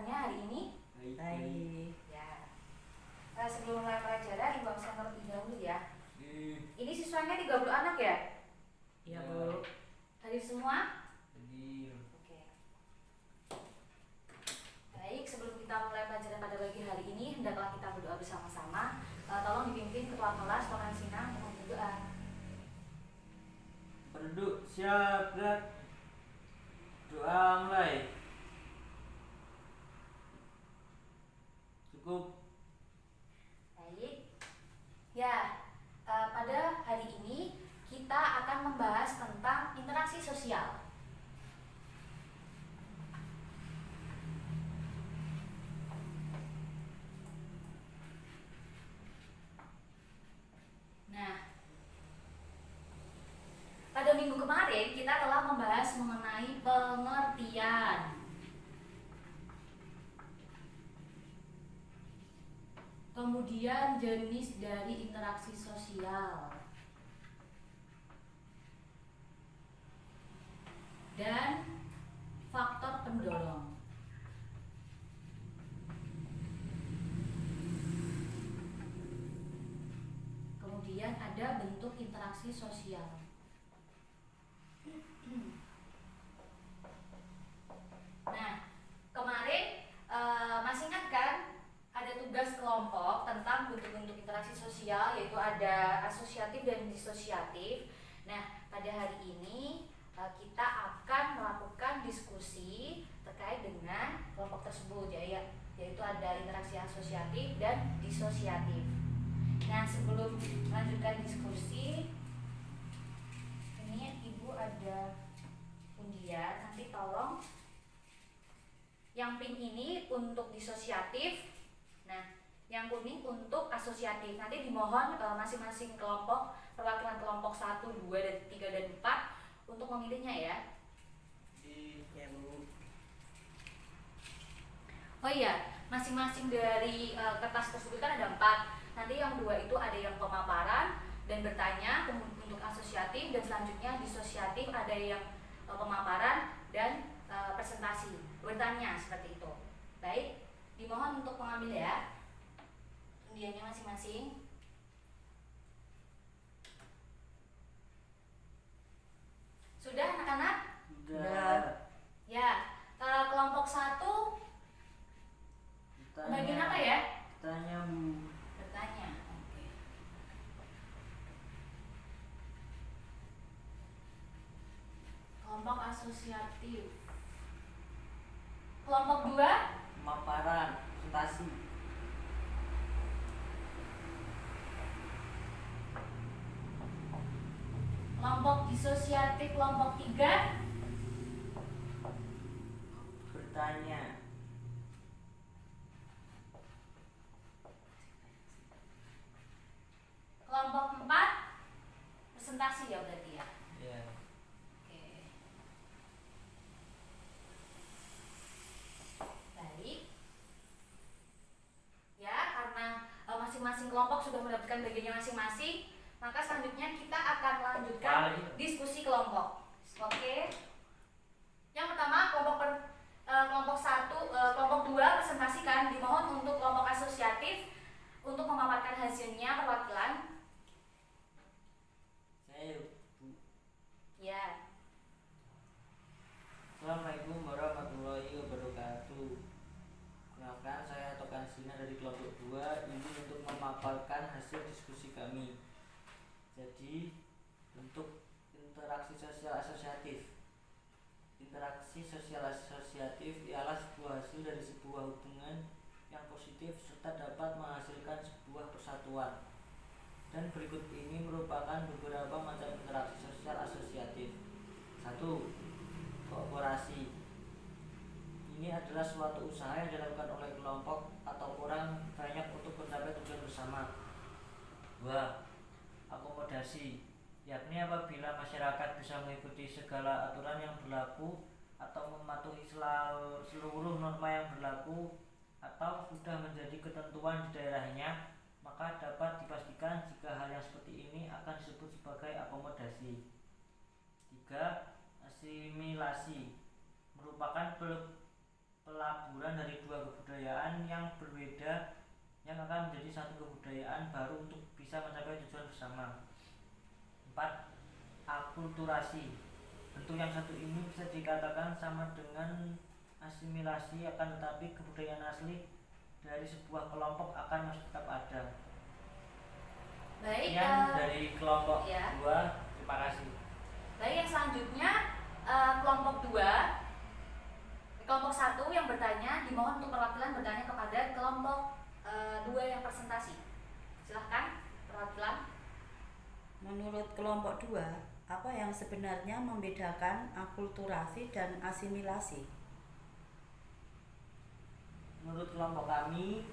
semuanya hari ini? Baik. Ya. Sebelum mulai pelajaran, Ibu absen terlebih dahulu ya. Ini siswanya 30 anak ya? Iya, Bu. Hadir semua? Hadir. Oke. Baik, sebelum kita mulai pelajaran pada pagi hari ini, hendaklah kita berdoa bersama-sama. Tolong dipimpin Ketua Kelas, Pak Hansina, untuk berdoa. Penduduk siap, gerak. Doa mulai. Cukup. Baik. Ya, pada hari ini kita akan membahas tentang interaksi sosial. Nah, pada minggu kemarin kita telah membahas mengenai pengertian. Kemudian jenis dari interaksi sosial. Dan faktor pendorong. Kemudian ada bentuk interaksi sosial. Nah, kemarin masih ingat kan ada tugas kelompok tentang bentuk-bentuk interaksi sosial, yaitu ada asosiatif dan disosiatif. Nah, pada hari ini kita akan melakukan diskusi terkait dengan kelompok tersebut, yaitu ada interaksi asosiatif dan disosiatif. Nah, sebelum melanjutkan diskusi, ini Ibu ada undian, nanti tolong yang pink ini untuk disosiatif, nah yang kuning untuk asosiatif. Nanti dimohon masing-masing kelompok, perwakilan kelompok 1, 2, dan 3, dan 4 untuk memilihnya ya. Iya, Bu. Oh iya, masing-masing dari kertas tersebut kan ada 4. Nanti yang 2 itu ada yang pemaparan dan bertanya untuk asosiatif, dan selanjutnya disosiatif ada yang pemaparan dan presentasi, bertanya seperti itu. Baik, dimohon untuk mengambil ya undiannya masing-masing. Sudah anak-anak? Sudah. Ya, kelompok 1 bagian apa ya? Tanya, Bu. Bertanya. Oke. Kelompok asosiatif. Kelompok 2 Pemaparan, presentasi. kelompok disosiatif, kelompok 3 Bertanya. kelompok 4 presentasi ya berarti ya. Iya. Oke. Baik. Ya, karena masing-masing kelompok sudah mendapatkan bagiannya masing-masing, maka selanjutnya kita akan melanjutkan diskusi kelompok. Oke. Yang pertama kelompok 1, kelompok 2 presentasikan. Dimohon untuk kelompok asosiatif untuk memaparkan hasilnya perwakilan. Saya, Bu. Ya. Assalamualaikum warahmatullahi wabarakatuh. Kenalkan, saya Tokan Sina dari kelompok 2. Ini untuk memaparkan hasil diskusi kami. Jadi, bentuk interaksi sosial asosiatif. Interaksi sosial asosiatif ialah sebuah hasil dari sebuah hubungan yang positif serta dapat menghasilkan sebuah persatuan. Dan berikut ini merupakan beberapa macam interaksi sosial asosiatif. 1. Kooperasi. Ini adalah suatu usaha yang dilakukan oleh kelompok atau orang banyak untuk mencapai tujuan bersama. 2. Akomodasi, yakni apabila masyarakat bisa mengikuti segala aturan yang berlaku atau mematuhi seluruh norma yang berlaku atau sudah menjadi ketentuan di daerahnya, maka dapat dipastikan jika hal yang seperti ini akan disebut sebagai akomodasi. 3. Asimilasi merupakan pelaburan dari dua kebudayaan yang berbeda yang akan menjadi satu kebudayaan baru untuk bisa mencapai tujuan bersama. 4. Akulturasi. Bentuk yang satu ini bisa dikatakan sama dengan asimilasi, akan tetapi kebudayaan asli dari sebuah kelompok akan masih tetap ada. Baik, Yang dari kelompok ya. 2, terima kasih. Baik, yang selanjutnya kelompok 2. Kelompok 1 yang bertanya dimohon untuk perwakilan bertanya kepada kelompok 2 yang presentasi. Silahkan perwakilan. Menurut kelompok 2, apa yang sebenarnya membedakan akulturasi dan asimilasi? Menurut kelompok kami,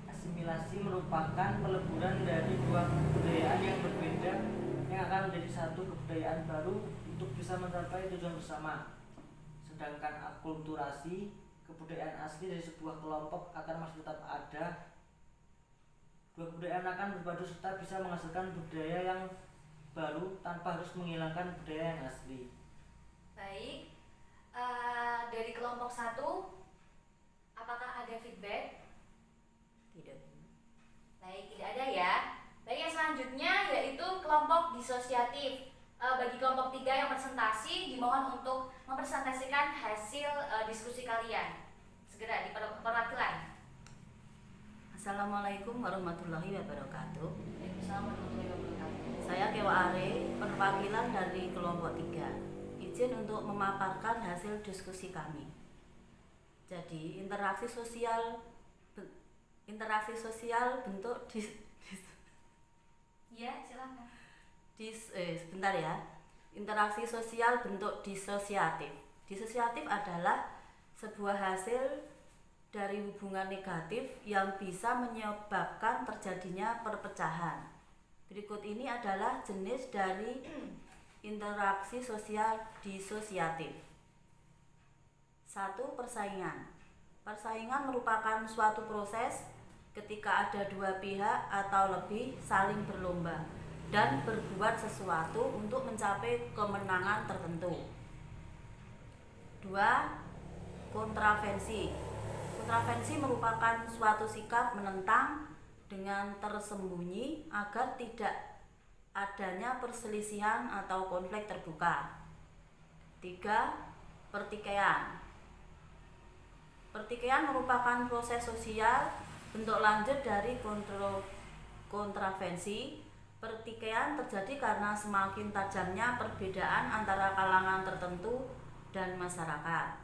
asimilasi merupakan peleburan dari dua kebudayaan yang berbeda yang akan menjadi satu kebudayaan baru untuk bisa mencapai tujuan bersama. Sedangkan akulturasi, kebudayaan asli dari sebuah kelompok akan masih tetap ada. Dua kebudayaan akan berpadu serta bisa menghasilkan budaya yang baru tanpa harus menghilangkan budaya yang asli. Baik, dari kelompok 1 apakah ada feedback? Tidak. Baik, tidak ada ya. Baik, yang selanjutnya yaitu kelompok disosiatif. Bagi kelompok 3 yang presentasi dimohon untuk mempresentasikan hasil diskusi kalian. Segera di perwakilan. Assalamualaikum warahmatullahi wabarakatuh. Waalaikumsalam warahmatullahi wabarakatuh. Saya Kewa Are, perwakilan dari kelompok 3. Izin untuk memaparkan hasil diskusi kami. Jadi, interaksi sosial bentuk Ya, silakan. sebentar ya. Interaksi sosial bentuk disosiatif. Disosiatif adalah sebuah hasil dari hubungan negatif yang bisa menyebabkan terjadinya perpecahan. Berikut ini adalah jenis dari interaksi sosial disosiatif. 1. Persaingan. Persaingan merupakan suatu proses ketika ada dua pihak atau lebih saling berlomba dan berbuat sesuatu untuk mencapai kemenangan tertentu. 2. Kontravensi. Kontravensi merupakan suatu sikap menentang dengan tersembunyi agar tidak adanya perselisihan atau konflik terbuka. 3. Pertikaian. Pertikaian merupakan proses sosial bentuk lanjut dari kontravensi. Pertikaian terjadi karena semakin tajamnya perbedaan antara kalangan tertentu dan masyarakat.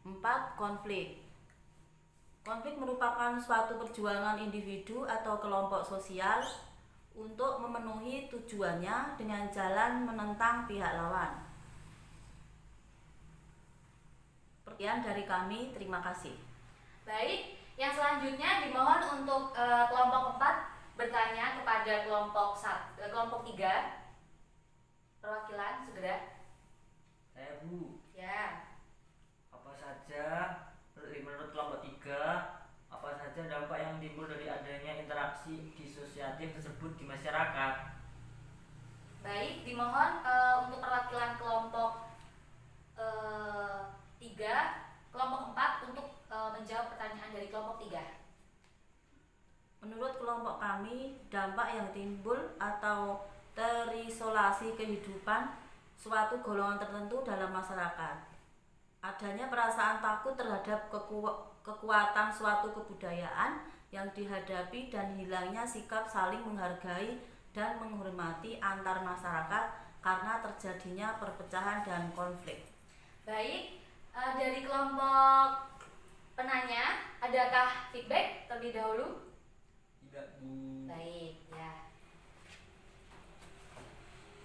4. Konflik. Konflik merupakan suatu perjuangan individu atau kelompok sosial untuk memenuhi tujuannya dengan jalan menentang pihak lawan. Sekian dari kami, terima kasih. Baik, yang selanjutnya dimohon untuk kelompok 4 bertanya kepada kelompok 3. Perwakilan segera. Saya Bu, Ya. apa saja menurut kelompok 3, apa saja dampak yang timbul dari adanya interaksi disosiatif tersebut di masyarakat? Baik, dimohon untuk perwakilan kelompok 3, kelompok 4 untuk menjawab pertanyaan dari kelompok 3. Menurut kelompok kami, dampak yang timbul atau terisolasi kehidupan suatu golongan tertentu dalam masyarakat. Adanya perasaan takut terhadap kekuatan suatu kebudayaan yang dihadapi dan hilangnya sikap saling menghargai dan menghormati antar masyarakat karena terjadinya perpecahan dan konflik. Baik, dari kelompok penanya, adakah feedback terlebih dahulu? Tidak Bu. Baik, ya.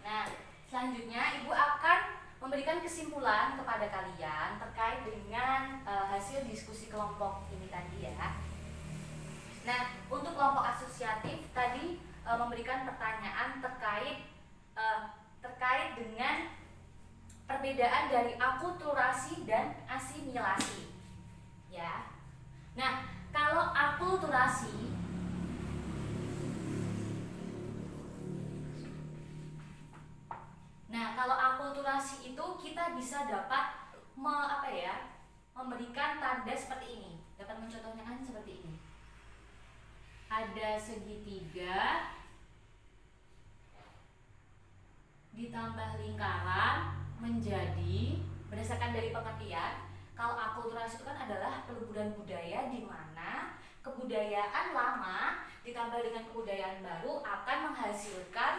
Nah, selanjutnya Ibu akan memberikan kesimpulan kepada kalian terkait dengan hasil diskusi kelompok ini tadi ya. Nah, untuk kelompok asosiatif tadi memberikan pertanyaan terkait dengan perbedaan dari akulturasi dan asimilasi. Ya. Nah, kalau akulturasi itu kita bisa dapat memberikan tanda seperti ini. Dapat mencontohnya kan seperti ini. Ada segitiga ditambah lingkaran menjadi, berdasarkan dari pengertian, kalau akulturasi itu kan adalah peluburan budaya di mana kebudayaan lama ditambah dengan kebudayaan baru akan menghasilkan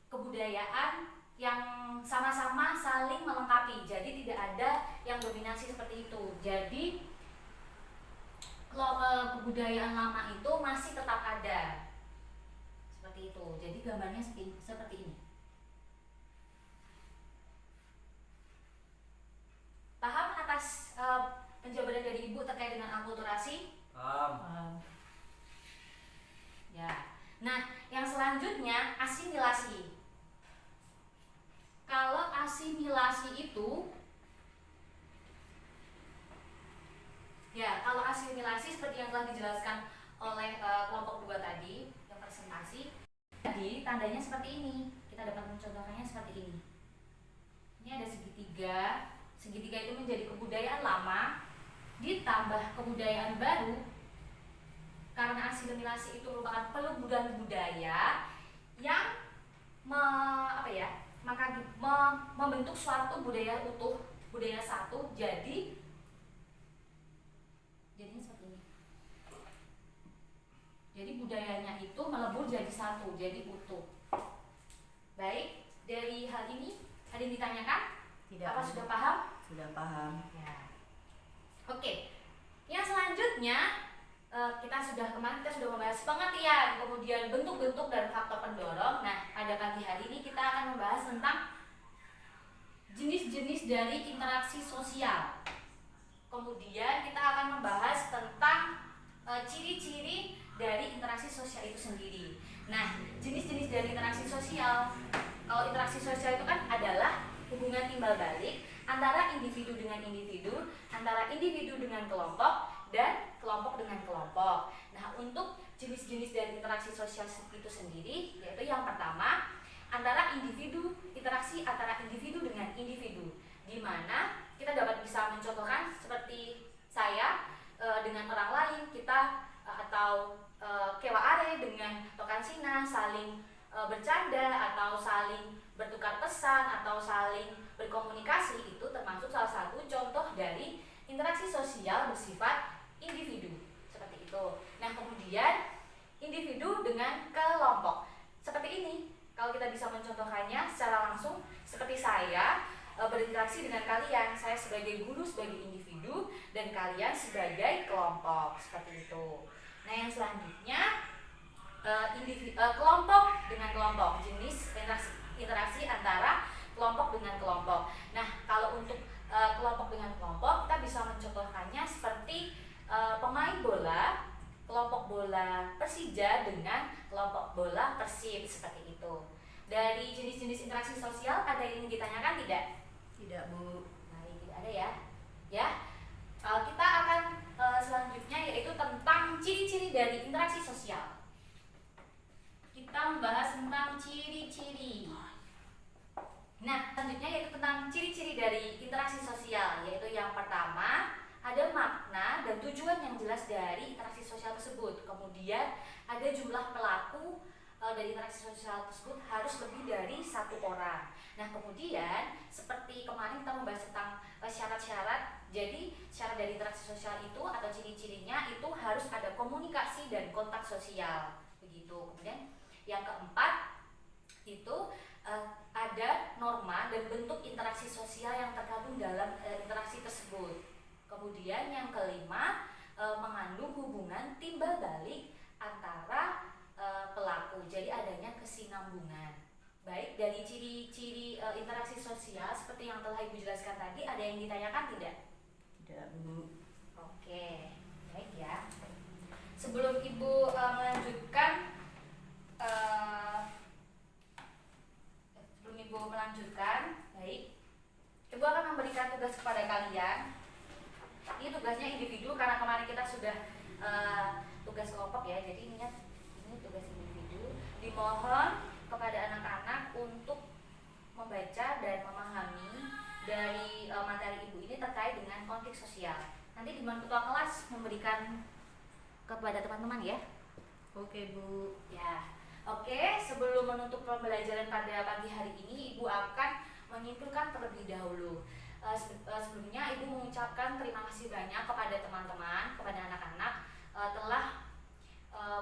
kebudayaan yang sama-sama saling melengkapi. Jadi tidak ada yang dominasi seperti itu. Jadi kebudayaan lama itu masih tetap ada. Seperti itu. Jadi gambarnya seperti ini. Paham atas penjabaran dari Ibu terkait dengan akulturasi? Paham. Ya. Nah, yang selanjutnya asimilasi. Kalau asimilasi itu, ya, kalau asimilasi seperti yang telah dijelaskan oleh kelompok 2 tadi, yang presentasi, jadi tandanya seperti ini. Kita dapat mencontohkannya seperti ini. Ini ada segitiga. Segitiga itu menjadi kebudayaan lama ditambah kebudayaan baru. Karena asimilasi itu merupakan peluburan budaya yang membentuk suatu budaya utuh, budaya satu, jadinya seperti ini. Jadi budayanya itu melebur jadi satu, jadi utuh. Baik, dari hal ini ada yang ditanyakan? Tidak. Apa sudah paham? Sudah paham. Ya. Oke. Yang selanjutnya kemarin kita sudah membahas pengertian, kemudian bentuk-bentuk dan faktor pendorong. Nah, pada pagi hari ini kita akan membahas tentang jenis-jenis dari interaksi sosial. Kemudian kita akan membahas tentang ciri-ciri dari interaksi sosial itu sendiri. Nah, jenis-jenis dari interaksi sosial. Kalau interaksi sosial itu kan adalah hubungan timbal balik antara individu dengan individu, antara individu dengan kelompok, dan kelompok dengan kelompok. Nah, untuk jenis-jenis dari interaksi sosial itu sendiri, yaitu yang pertama, interaksi antara individu dengan individu, di mana kita dapat bisa mencontohkan seperti saya dengan orang lain, kita atau kewa are dengan rekan Sina saling bercanda atau saling bertukar pesan atau saling berkomunikasi, itu termasuk salah satu contoh dari interaksi sosial bersifat individu, seperti itu. Nah, kemudian individu dengan kelompok seperti ini, kalau kita bisa mencontohkannya secara langsung, seperti saya berinteraksi dengan kalian, saya sebagai guru sebagai individu dan kalian sebagai kelompok, seperti itu. Nah, yang selanjutnya kelompok dengan kelompok, jenis interaksi antara kelompok dengan kelompok. Nah, kalau untuk kelompok dengan kelompok, kita bisa mencontohkannya seperti pemain bola, kelompok bola Persija dengan kelompok bola Persib, seperti itu. Dari jenis-jenis interaksi sosial ada yang ingin ditanyakan tidak? Tidak, Bu. Baik, tidak ada ya. Ya, kita akan selanjutnya yaitu tentang ciri-ciri dari interaksi sosial. Kita membahas tentang ciri-ciri. Nah, selanjutnya yaitu tentang ciri-ciri dari interaksi sosial, yaitu yang pertama, ada makna dan tujuan yang jelas dari interaksi sosial tersebut. Kemudian ada jumlah pelaku dari interaksi sosial tersebut harus lebih dari satu orang. Nah, kemudian seperti kemarin kita membahas tentang syarat-syarat. Jadi syarat dari interaksi sosial itu atau ciri-cirinya itu harus ada komunikasi dan kontak sosial, begitu. Kemudian yang keempat itu ada norma dan bentuk interaksi sosial yang tergabung dalam interaksi tersebut. Kemudian yang kelima, mengandung hubungan timbal balik antara pelaku, jadi adanya kesinambungan. Baik, dari ciri-ciri interaksi sosial seperti yang telah Ibu jelaskan tadi, ada yang ditanyakan tidak? Tidak, Bu. Oke, baik ya. Sebelum Ibu melanjutkan baik, Ibu akan memberikan tugas kepada kalian. Ini tugasnya individu karena kemarin kita sudah tugas kelompok ya, jadi ini tugas individu. Dimohon kepada anak-anak untuk membaca dan memahami dari materi Ibu ini terkait dengan konflik sosial. Nanti Dewan Ketua Kelas memberikan kepada teman-teman ya. Oke Bu. Ya, oke. Sebelum menutup pembelajaran pada pagi hari ini, Ibu akan menyimpulkan terlebih dahulu. Sebelumnya Ibu mengucapkan terima kasih banyak kepada teman-teman, kepada anak-anak telah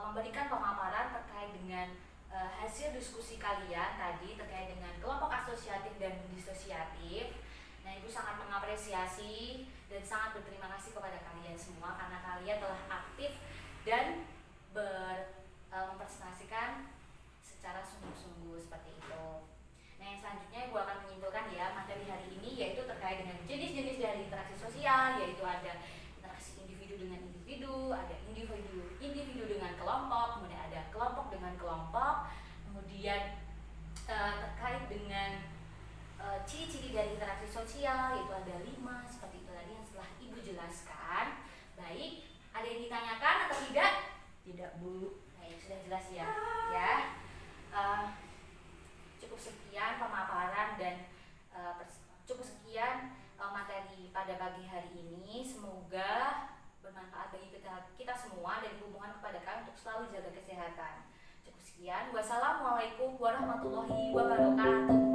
memberikan pemaparan terkait dengan hasil diskusi kalian tadi terkait dengan kelompok asosiatif dan disosiatif. Nah, Ibu sangat mengapresiasi dan sangat berterima kasih kepada kalian semua karena kalian telah aktif dan mempresentasikan secara sungguh-sungguh seperti itu. Nah, yang selanjutnya Ibu akan menyimpulkan ya materi hari ini, yaitu terkait dengan jenis-jenis dari interaksi sosial, yaitu ada interaksi individu dengan individu, ada individu dengan kelompok, kemudian ada kelompok dengan kelompok, kemudian terkait dengan ciri-ciri dari interaksi sosial, yaitu ada 5 seperti itu tadi yang setelah Ibu jelaskan. Baik, ada yang ditanyakan atau tidak? Tidak Bu. Baik, sudah jelas ya. Cukup sekian pemaparan dan cukup sekian materi pada pagi hari ini. Semoga bermanfaat bagi kita semua dan Ibu mohon kepada kalian untuk selalu jaga kesehatan. Cukup sekian. Wassalamualaikum warahmatullahi wabarakatuh.